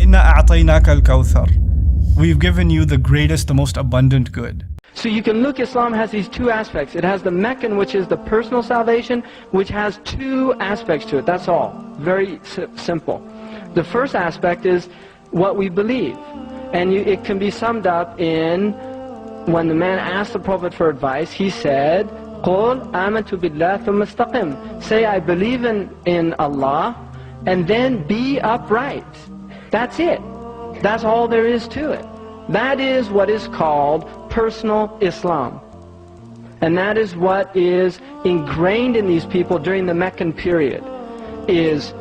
إِنَّا أَعْطَيْنَاكَ الْكَوْثَرَ. We've given you the greatest, the most abundant good. So you can look, Islam has these two aspects. It has the Meccan, which is the personal salvation, which has two aspects to it. That's all. Very simple. The first aspect is what we believe. And it can be summed up in, when the man asked the Prophet for advice, he said, قُلْ آمَنْتُ بِاللَّهِ ثُمَّ اسْتَقِمْ. Say, I believe in Allah, and then be upright. That's it. That's all there is to it. That is what is called personal Islam. And that is what is ingrained in these people during the Meccan period, is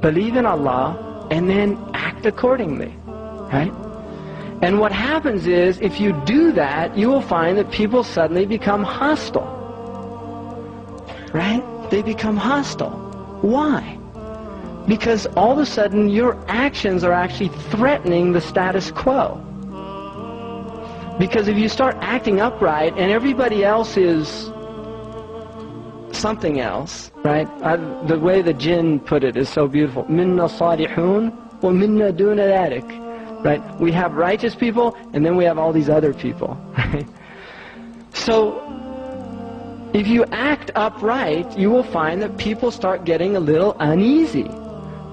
believe in Allah and then act accordingly, right? And what happens is, if you do that, you will find that people suddenly become hostile, right? They become hostile. Why? Because all of a sudden your actions are actually threatening the status quo. Because if you start acting upright and everybody else is something else, right? The way the jinn put it is so beautiful. Minna salihun wa minna duna dhalik. Right? We have righteous people and then we have all these other people. Right? So if you act upright, you will find that people start getting a little uneasy.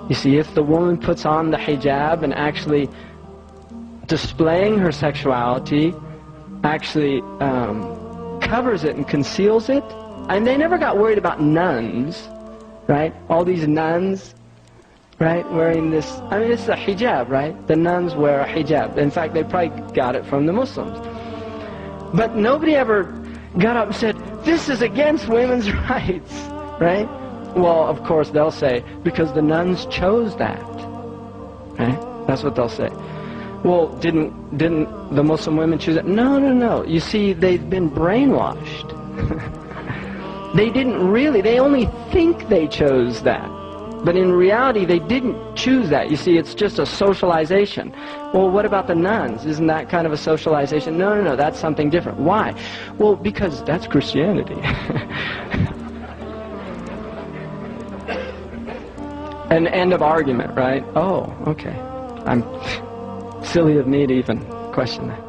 You see, if the woman puts on the hijab and actually displaying her sexuality, actually covers it and conceals it, and they never got worried about nuns, right? All these nuns, right, wearing this, I mean, it's a hijab, right? The nuns wear a hijab. In fact, they probably got it from the Muslims. But nobody ever got up and said, this is against women's rights, right? Well, of course, they'll say, because the nuns chose that, right? That's what they'll say. Well, didn't the Muslim women choose that? No, no, no. You see, they've been brainwashed. They didn't really, they only think they chose that. But in reality, they didn't choose that. You see, it's just a socialization. Well, what about the nuns? Isn't that kind of a socialization? No, no, no, that's something different. Why? Well, because that's Christianity. An end of argument, right? Oh, okay. I'm silly of me to even question that.